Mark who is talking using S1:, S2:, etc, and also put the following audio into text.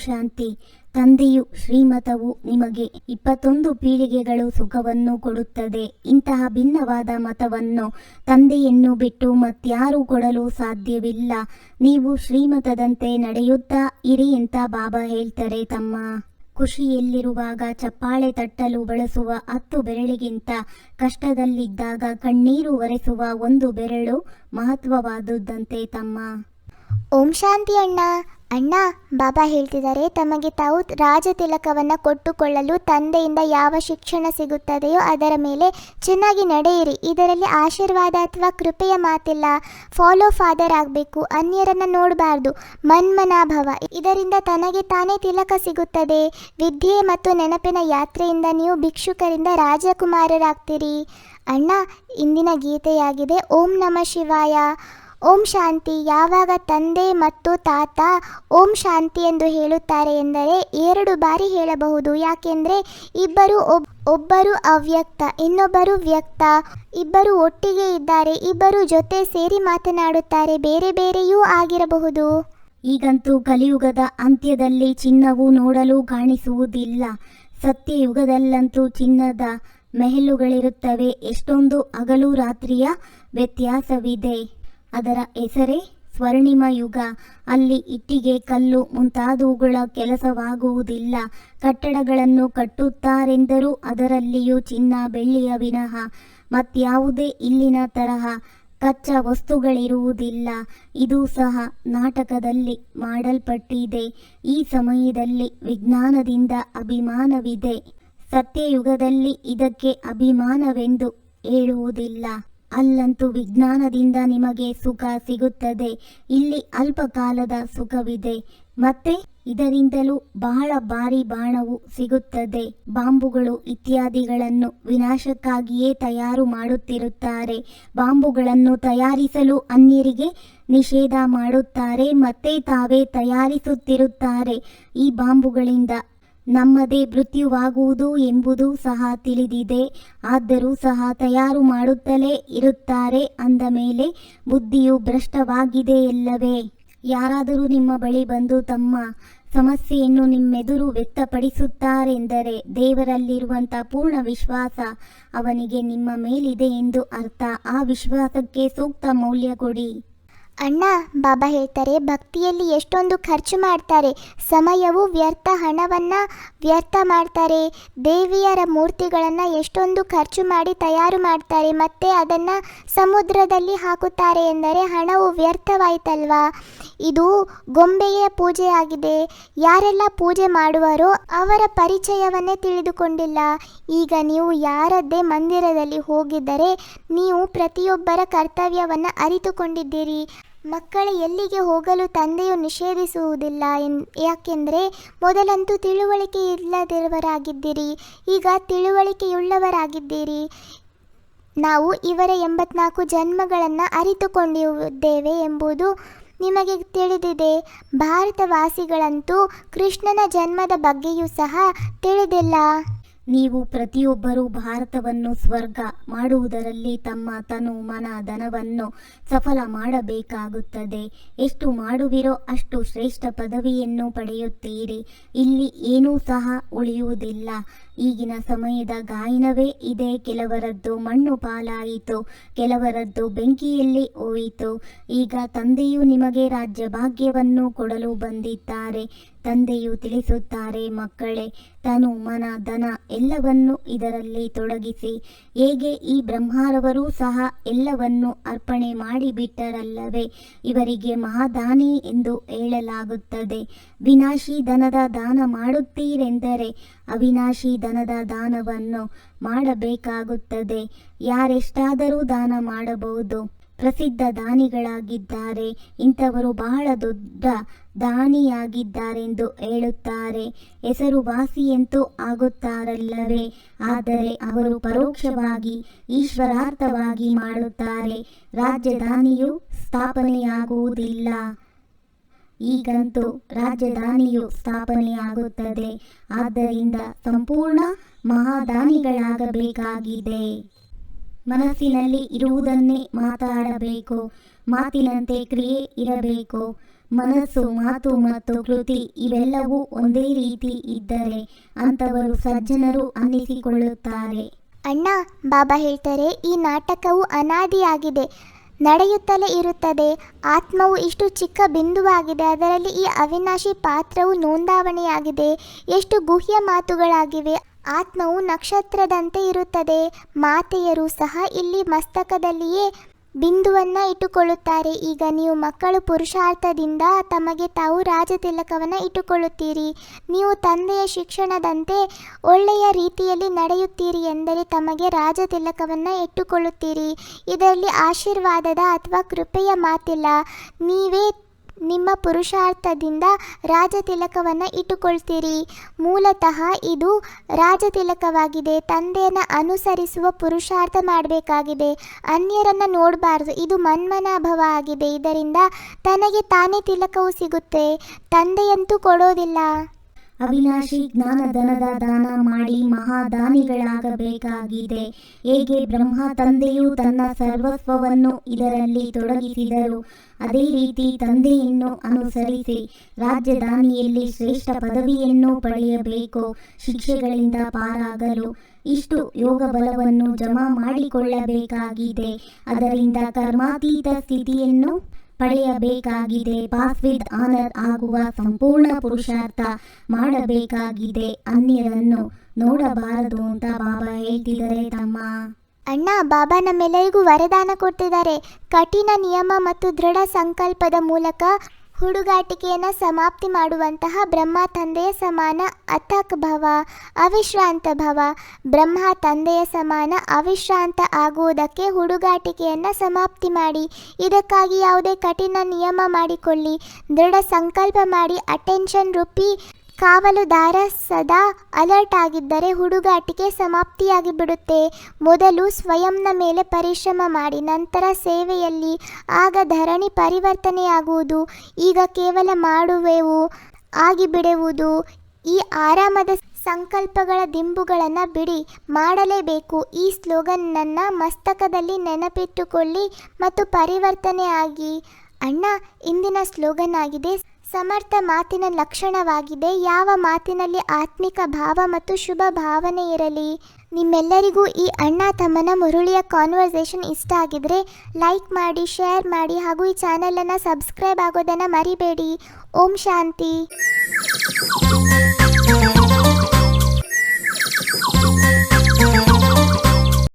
S1: ಶಾಂತಿ. ತಂದೆಯು ಶ್ರೀಮತವು ನಿಮಗೆ 21 ಪೀಳಿಗೆಗಳು ಸುಖವನ್ನು ಕೊಡುತ್ತದೆ. ಇಂತಹ ಭಿನ್ನವಾದ ಮತವನ್ನು ತಂದೆಯನ್ನು ಬಿಟ್ಟು ಮತ್ಯಾರೂ ಕೊಡಲು ಸಾಧ್ಯವಿಲ್ಲ. ನೀವು ಶ್ರೀಮತದಂತೆ ನಡೆಯುತ್ತಾ ಇರಿ ಅಂತ ಬಾಬಾ ಹೇಳ್ತಾರೆ ತಮ್ಮ. ಖುಷಿಯಲ್ಲಿರುವಾಗ ಚಪ್ಪಾಳೆ ತಟ್ಟಲು ಬಳಸುವ 10 ಬೆರಳಿಗಿಂತ ಕಷ್ಟದಲ್ಲಿದ್ದಾಗ ಕಣ್ಣೀರು ಒರೆಸುವ 1 ಬೆರಳು ಮಹತ್ವವಾದುದಂತೆ ತಮ್ಮ.
S2: ಓಂ ಶಾಂತಿ ಅಣ್ಣ. ಅಣ್ಣ, ಬಾಬಾ ಹೇಳ್ತಿದ್ದಾರೆ ತಮಗೆ ತಾವು ರಾಜ ತಿಲಕವನ್ನು ಕೊಟ್ಟುಕೊಳ್ಳಲು ತಂದೆಯಿಂದ ಯಾವ ಶಿಕ್ಷಣ ಸಿಗುತ್ತದೆಯೋ ಅದರ ಮೇಲೆ ಚೆನ್ನಾಗಿ ನಡೆಯಿರಿ. ಇದರಲ್ಲಿ ಆಶೀರ್ವಾದ ಅಥವಾ ಕೃಪೆಯ ಮಾತಿಲ್ಲ. ಫಾಲೋ ಫಾದರ್ ಆಗಬೇಕು, ಅನ್ಯರನ್ನು ನೋಡಬಾರ್ದು, ಮನ್ಮನಾಭವ. ಇದರಿಂದ ತನಗೆ ತಾನೇ ತಿಲಕ ಸಿಗುತ್ತದೆ. ವಿದ್ಯೆ ಮತ್ತು ನೆನಪಿನ ಯಾತ್ರೆಯಿಂದ ನೀವು ಭಿಕ್ಷುಕರಿಂದ ರಾಜಕುಮಾರರಾಗ್ತೀರಿ. ಅಣ್ಣ, ಇಂದಿನ ಗೀತೆಯಾಗಿದೆ ಓಂ ನಮಃ ಶಿವಾಯ. ಓಂ ಶಾಂತಿ. ಯಾವಾಗ ತಂದೆ ಮತ್ತು ತಾತ ಓಂ ಶಾಂತಿ ಎಂದು ಹೇಳುತ್ತಾರೆ ಎಂದರೆ 2 ಬಾರಿ ಹೇಳಬಹುದು. ಯಾಕೆಂದರೆ ಒಬ್ಬರು ಅವ್ಯಕ್ತ, ಇನ್ನೊಬ್ಬರು ವ್ಯಕ್ತ. ಇಬ್ಬರು ಒಟ್ಟಿಗೆ ಇದ್ದಾರೆ, ಇಬ್ಬರು ಜೊತೆ ಸೇರಿ ಮಾತನಾಡುತ್ತಾರೆ, ಬೇರೆ ಬೇರೆಯೂ ಆಗಿರಬಹುದು.
S1: ಈಗಂತೂ ಕಲಿಯುಗದ ಅಂತ್ಯದಲ್ಲಿ ಚಿನ್ನವು ನೋಡಲು ಕಾಣಿಸುವುದಿಲ್ಲ. ಸತ್ಯಯುಗದಲ್ಲಂತೂ ಚಿನ್ನದ ಮೆಹಲುಗಳಿರುತ್ತವೆ. ಎಷ್ಟೊಂದು ಹಗಲು ರಾತ್ರಿಯ ವ್ಯತ್ಯಾಸವಿದೆ. ಅದರ ಹೆಸರೇ ಸ್ವರ್ಣಿಮ ಯುಗ. ಅಲ್ಲಿ ಇಟ್ಟಿಗೆ, ಕಲ್ಲು ಮುಂತಾದವುಗಳ ಕೆಲಸವಾಗುವುದಿಲ್ಲ. ಕಟ್ಟಡಗಳನ್ನು ಕಟ್ಟುತ್ತಾರೆಂದರೂ ಅದರಲ್ಲಿಯೂ ಚಿನ್ನ ಬೆಳ್ಳಿಯ ವಿನಃ ಮತ್ಯಾವುದೇ ಇಲ್ಲಿನ ತರಹ ಕಚ್ಚಾ ವಸ್ತುಗಳಿರುವುದಿಲ್ಲ. ಇದು ಸಹ ನಾಟಕದಲ್ಲಿ ಮಾಡಲ್ಪಟ್ಟಿದೆ. ಈ ಸಮಯದಲ್ಲಿ ವಿಜ್ಞಾನದಿಂದ ಅಭಿಮಾನವಿದೆ. ಸತ್ಯಯುಗದಲ್ಲಿ ಇದಕ್ಕೆ ಅಭಿಮಾನವೆಂದು ಹೇಳುವುದಿಲ್ಲ. ಅಲ್ಲಂತೂ ವಿಜ್ಞಾನದಿಂದ ನಿಮಗೆ ಸುಖ ಸಿಗುತ್ತದೆ. ಇಲ್ಲಿ ಅಲ್ಪ ಕಾಲದ ಸುಖವಿದೆ. ಮತ್ತೆ ಇದರಿಂದಲೂ ಬಹಳ ಭಾರಿ ಬಾಣವು ಸಿಗುತ್ತದೆ. ಬಾಂಬುಗಳು ಇತ್ಯಾದಿಗಳನ್ನು ವಿನಾಶಕ್ಕಾಗಿಯೇ ತಯಾರು ಮಾಡುತ್ತಿರುತ್ತಾರೆ. ಬಾಂಬುಗಳನ್ನು ತಯಾರಿಸಲು ಅನ್ಯರಿಗೆ ನಿಷೇಧ ಮಾಡುತ್ತಾರೆ, ಮತ್ತೆ ತಾವೇ ತಯಾರಿಸುತ್ತಿರುತ್ತಾರೆ. ಈ ಬಾಂಬುಗಳಿಂದ ನಮ್ಮದೇ ಮೃತ್ಯುವಾಗುವುದು ಎಂಬುದು ಸಹ ತಿಳಿದಿದೆ. ಆದರೂ ಸಹ ತಯಾರು ಮಾಡುತ್ತಲೇ ಇರುತ್ತಾರೆ. ಅಂದ ಮೇಲೆ ಬುದ್ಧಿಯು ಭ್ರಷ್ಟವಾಗಿದೆಯಲ್ಲವೇ? ಯಾರಾದರೂ ನಿಮ್ಮ ಬಳಿ ಬಂದು ತಮ್ಮ ಸಮಸ್ಯೆಯನ್ನು ನಿಮ್ಮೆದುರು ವ್ಯಕ್ತಪಡಿಸುತ್ತಾರೆಂದರೆ ದೇವರಲ್ಲಿರುವಂಥ ಪೂರ್ಣ ವಿಶ್ವಾಸ ಅವನಿಗೆ ನಿಮ್ಮ ಮೇಲಿದೆ ಎಂದು ಅರ್ಥ. ಆ ವಿಶ್ವಾಸಕ್ಕೆ ಸೂಕ್ತ ಮೌಲ್ಯ ಕೊಡಿ.
S2: ಅಣ್ಣ, ಬಾಬಾ ಹೇಳ್ತಾರೆ ಭಕ್ತಿಯಲ್ಲಿ ಎಷ್ಟೊಂದು ಖರ್ಚು ಮಾಡ್ತಾರೆ. ಸಮಯವು ವ್ಯರ್ಥ, ಹಣವನ್ನು ವ್ಯರ್ಥ ಮಾಡ್ತಾರೆ. ದೇವಿಯರ ಮೂರ್ತಿಗಳನ್ನು ಎಷ್ಟೊಂದು ಖರ್ಚು ಮಾಡಿ ತಯಾರು ಮಾಡ್ತಾರೆ, ಮತ್ತೆ ಅದನ್ನು ಸಮುದ್ರದಲ್ಲಿ ಹಾಕುತ್ತಾರೆ ಎಂದರೆ ಹಣವು ವ್ಯರ್ಥವಾಯಿತಲ್ವಾ? ಇದು ಗೊಂಬೆಯ ಪೂಜೆ ಆಗಿದೆ. ಯಾರೆಲ್ಲ ಪೂಜೆ ಮಾಡುವರೋ ಅವರ ಪರಿಚಯವನ್ನೇ ತಿಳಿದುಕೊಂಡಿಲ್ಲ. ಈಗ ನೀವು ಯಾರದ್ದೇ ಮಂದಿರದಲ್ಲಿ ಹೋಗಿದ್ದರೆ ನೀವು ಪ್ರತಿಯೊಬ್ಬರ ಕರ್ತವ್ಯವನ್ನು ಅರಿತುಕೊಂಡಿದ್ದೀರಿ. ಮಕ್ಕಳ ಎಲ್ಲಿಗೆ ಹೋಗಲು ತಂದೆಯು ನಿಷೇಧಿಸುವುದಿಲ್ಲ. ಯಾಕೆಂದರೆ ಮೊದಲಂತೂ ತಿಳುವಳಿಕೆ ಇಲ್ಲದಿರುವವರಾಗಿದ್ದೀರಿ, ಈಗ ತಿಳುವಳಿಕೆಯುಳ್ಳವರಾಗಿದ್ದೀರಿ. ನಾವು ಇವರ 84 ಜನ್ಮಗಳನ್ನು ಅರಿತುಕೊಂಡಿದ್ದೇವೆ ಎಂಬುದು ನಿಮಗೆ ತಿಳಿದಿದೆ. ಭಾರತವಾಸಿಗಳಂತೂ ಕೃಷ್ಣನ ಜನ್ಮದ ಬಗ್ಗೆಯೂ ಸಹ ತಿಳಿದಿಲ್ಲ.
S1: ನೀವು ಪ್ರತಿಯೊಬ್ಬರೂ ಭಾರತವನ್ನು ಸ್ವರ್ಗ ಮಾಡುವುದರಲ್ಲಿ ತಮ್ಮ ತನು ಮನ ಧನವನ್ನು ಸಫಲ ಮಾಡಬೇಕಾಗುತ್ತದೆ. ಎಷ್ಟು ಮಾಡುವಿರೋ ಅಷ್ಟು ಶ್ರೇಷ್ಠ ಪದವಿಯನ್ನು ಪಡೆಯುತ್ತೀರಿ. ಇಲ್ಲಿ ಏನೂ ಸಹ ಉಳಿಯುವುದಿಲ್ಲ. ಈಗಿನ ಸಮಯದ ಗಾಯನವೇ ಇದೆ. ಕೆಲವರದ್ದು ಮಣ್ಣು ಪಾಲಾಯಿತು, ಕೆಲವರದ್ದು ಬೆಂಕಿಯಲ್ಲಿ ಹೋಯಿತು. ಈಗ ತಂದೆಯು ನಿಮಗೆ ರಾಜ್ಯ ಭಾಗ್ಯವನ್ನು ಕೊಡಲು ಬಂದಿದ್ದಾರೆ. ತಂದೆಯು ತಿಳಿಸುತ್ತಾರೆ, ಮಕ್ಕಳೇ, ತನು ಮನ ಧನ ಎಲ್ಲವನ್ನು ಇದರಲ್ಲಿ ತೊಡಗಿಸಿ. ಹೇಗೆ ಈ ಬ್ರಹ್ಮರವರೂ ಸಹ ಎಲ್ಲವನ್ನು ಅರ್ಪಣೆ ಮಾಡಿಬಿಟ್ಟರಲ್ಲವೇ? ಇವರಿಗೆ ಮಹಾದಾನಿ ಎಂದು ಹೇಳಲಾಗುತ್ತದೆ. ವಿನಾಶಿ ಧನದ ದಾನ ಮಾಡುತ್ತೀರೆಂದರೆ ಅವಿನಾಶಿ ಧನದ ದಾನವನ್ನು ಮಾಡಬೇಕಾಗುತ್ತದೆ. ಯಾರೆಷ್ಟಾದರೂ ದಾನ ಮಾಡಬಹುದು. ಪ್ರಸಿದ್ಧ ದಾನಿಗಳಾಗಿದ್ದಾರೆ. ಇಂಥವರು ಬಹಳ ದೊಡ್ಡ ದಾನಿಯಾಗಿದ್ದಾರೆಂದು ಹೇಳುತ್ತಾರೆ. ಹೆಸರುವಾಸಿಯಂತೂ ಆಗುತ್ತಾರಲ್ಲವೇ? ಆದರೆ ಅವರು ಪರೋಕ್ಷವಾಗಿ ಈಶ್ವರಾರ್ಥವಾಗಿ ಮಾಡುತ್ತಾರೆ. ರಾಜಧಾನಿಯು ಸ್ಥಾಪನೆಯಾಗುವುದಿಲ್ಲ. ಈಗಂತೂ ರಾಜಧಾನಿಯು ಸ್ಥಾಪನೆಯಾಗುತ್ತದೆ. ಆದ್ದರಿಂದ ಸಂಪೂರ್ಣ ಮಹಾದಾನಿಗಳಾಗಬೇಕಾಗಿದೆ. ಮನಸ್ಸಿನಲ್ಲಿ ಇರುವುದನ್ನೇ ಮಾತಾಡಬೇಕು. ಮಾತಿನಂತೆ ಕ್ರಿಯೆ ಇರಬೇಕು. ಮನಸ್ಸು, ಮಾತು ಮತ್ತು ಕೃತಿ ಇವೆಲ್ಲವೂ ಒಂದೇ ರೀತಿ ಇದ್ದರೆ ಅಂಥವರು ಸಜ್ಜನರು ಅನ್ನಿಸಿಕೊಳ್ಳುತ್ತಾರೆ.
S2: ಅಣ್ಣ, ಬಾಬಾ ಹೇಳ್ತಾರೆ ಈ ನಾಟಕವು ಅನಾದಿಯಾಗಿದೆ, ನಡೆಯುತ್ತಲೇ ಇರುತ್ತದೆ. ಆತ್ಮವು ಇಷ್ಟು ಚಿಕ್ಕ ಬಿಂದುವಾಗಿದೆ, ಅದರಲ್ಲಿ ಈ ಅವಿನಾಶಿ ಪಾತ್ರವು ನೋಂದಾವಣೆಯಾಗಿದೆ. ಎಷ್ಟು ಗುಹ್ಯ ಮಾತುಗಳಾಗಿವೆ. ಆತ್ಮವು ನಕ್ಷತ್ರದಂತೆ ಇರುತ್ತದೆ. ಮಾತೆಯರು ಸಹ ಇಲ್ಲಿ ಮಸ್ತಕದಲ್ಲಿಯೇ ಬಿಂದುವನ್ನು ಇಟ್ಟುಕೊಳ್ಳುತ್ತಾರೆ. ಈಗ ನೀವು ಮಕ್ಕಳು ಪುರುಷಾರ್ಥದಿಂದ ತಮಗೆ ತಾವು ರಾಜತಿಲಕವನ್ನು ಇಟ್ಟುಕೊಳ್ಳುತ್ತೀರಿ. ನೀವು ತಂದೆಯ ಶಿಕ್ಷಣದಂತೆ ಒಳ್ಳೆಯ ರೀತಿಯಲ್ಲಿ ನಡೆಯುತ್ತೀರಿ ಎಂದರೆ ತಮಗೆ ರಾಜತಿಲಕವನ್ನು ಇಟ್ಟುಕೊಳ್ಳುತ್ತೀರಿ. ಇದರಲ್ಲಿ ಆಶೀರ್ವಾದದ ಅಥವಾ ಕೃಪೆಯ ಮಾತಿಲ್ಲ. ನೀವೇ ನಿಮ್ಮ ಪುರುಷಾರ್ಥದಿಂದ ರಾಜತಿಲಕವನ್ನು ಇಟ್ಟುಕೊಳ್ತೀರಿ. ಮೂಲತಃ ಇದು ರಾಜತಿಲಕವಾಗಿದೆ. ತಂದೆಯನ್ನು ಅನುಸರಿಸುವ ಪುರುಷಾರ್ಥ ಮಾಡಬೇಕಾಗಿದೆ. ಅನ್ಯರನ್ನು ನೋಡಬಾರ್ದು. ಇದು ಮನ್ಮನಾಭವ ಆಗಿದೆ. ಇದರಿಂದ ತನಗೆ ತಾನೇ ತಿಲಕವು ಸಿಗುತ್ತೆ, ತಂದೆಯಂತೂ ಕೊಡೋದಿಲ್ಲ.
S1: ಅವಿನಾಶಿ ಜ್ಞಾನಧನದ ದಾನ ಮಾಡಿ ಮಹಾದಾನಿಗಳಾಗಬೇಕಾಗಿದೆ. ಹೇಗೆ ಬ್ರಹ್ಮ ತಂದೆಯು ತನ್ನ ಸರ್ವಸ್ವವನ್ನು ಇದರಲ್ಲಿ ತೊಡಗಿಸಿದರು, ಅದೇ ರೀತಿ ತಂದೆಯನ್ನು ಅನುಸರಿಸಿ ರಾಜಧಾನಿಯಲ್ಲಿ ಶ್ರೇಷ್ಠ ಪದವಿಯನ್ನು ಪಡೆಯಬೇಕು. ಶಿಕ್ಷೆಗಳಿಂದ ಪಾರಾಗಲು ಇಷ್ಟು ಯೋಗ ಬಲವನ್ನು ಜಮಾ ಮಾಡಿಕೊಳ್ಳಬೇಕಾಗಿದೆ. ಅದರಿಂದ ಕರ್ಮಾತೀತ ಸ್ಥಿತಿಯನ್ನು ಪಡೆಯಬೇಕಾಗಿದೆ. ಪಾಸ್ ವಿತ್ ಆನರ್ ಆಗುವ ಸಂಪೂರ್ಣ ಪುರುಷಾರ್ಥ ಮಾಡಬೇಕಾಗಿದೆ. ಅನ್ಯರನ್ನು ನೋಡಬಾರದು ಅಂತ ಬಾಬಾ ಹೇಳ್ತಿದ್ದಾರೆ ತಮ್ಮ.
S2: ಅಣ್ಣ, ಬಾಬಾ ನಮ್ಮೆಲ್ಲರಿಗೂ ವರದಾನ ಕೊಡ್ತಿದ್ದಾರೆ. ಕಠಿಣ ನಿಯಮ ಮತ್ತು ದೃಢ ಸಂಕಲ್ಪದ ಮೂಲಕ ಹುಡುಗಾಟಿಕೆಯನ್ನು ಸಮಾಪ್ತಿ ಮಾಡುವಂತಹ ಬ್ರಹ್ಮ ತಂದೆಯ ಸಮಾನ ಅಥಕ್ ಭವ, ಅವಿಶ್ರಾಂತ ಭವ. ಬ್ರಹ್ಮ ತಂದೆಯ ಸಮಾನ ಅವಿಶ್ರಾಂತ ಆಗುವುದಕ್ಕೆ ಹುಡುಗಾಟಿಕೆಯನ್ನು ಸಮಾಪ್ತಿ ಮಾಡಿ. ಇದಕ್ಕಾಗಿ ಯಾವುದೇ ಕಠಿಣ ನಿಯಮ ಮಾಡಿಕೊಳ್ಳಿ, ದೃಢ ಸಂಕಲ್ಪ ಮಾಡಿ. ಅಟೆನ್ಷನ್ ರೂಪಿ ಕಾವಲುದಾರ ಸದಾ ಅಲರ್ಟ್ ಆಗಿದ್ದರೆ ಹುಡುಗಾಟಿಕೆ ಸಮಾಪ್ತಿಯಾಗಿ ಬಿಡುತ್ತೆ. ಮೊದಲು ಸ್ವಯಂನ ಮೇಲೆ ಪರಿಶ್ರಮ ಮಾಡಿ, ನಂತರ ಸೇವೆಯಲ್ಲಿ. ಆಗ ಧರಣಿ ಪರಿವರ್ತನೆಯಾಗುವುದು. ಈಗ ಕೇವಲ ಮಾಡುವೆವು, ಆಗಿಬಿಡುವುದು. ಈ ಆರಾಮದ ಸಂಕಲ್ಪಗಳ ದಿಂಬುಗಳನ್ನು ಬಿಡಿ, ಮಾಡಲೇಬೇಕು. ಈ ಸ್ಲೋಗನ್ನನ್ನು ಮಸ್ತಕದಲ್ಲಿ ನೆನಪಿಟ್ಟುಕೊಳ್ಳಿ ಮತ್ತು ಪರಿವರ್ತನೆ ಆಗಿ. ಅಣ್ಣ, ಇಂದಿನ ಸ್ಲೋಗನ್ ಆಗಿದೆ, ಸಮರ್ಥ ಮಾತಿನ ಲಕ್ಷಣವಾಗಿದೆ. ಯಾವ ಮಾತಿನಲ್ಲಿ ಆತ್ಮಿಕ ಭಾವ ಮತ್ತು ಶುಭ ಭಾವನೆ ಇರಲಿ. ನಿಮ್ಮೆಲ್ಲರಿಗೂ ಈ ಅಣ್ಣ ತಮ್ಮನ ಮುರುಳಿಯ ಕಾನ್ವರ್ಸೇಷನ್ ಇಷ್ಟ ಆಗಿದ್ರೆ ಲೈಕ್ ಮಾಡಿ, ಶೇರ್ ಮಾಡಿ ಹಾಗೂ ಈ ಚಾನಲನ್ನು ಸಬ್ಸ್ಕ್ರೈಬ್ ಆಗೋದನ್ನು ಮರಿಬೇಡಿ. ಓಂ ಶಾಂತಿ.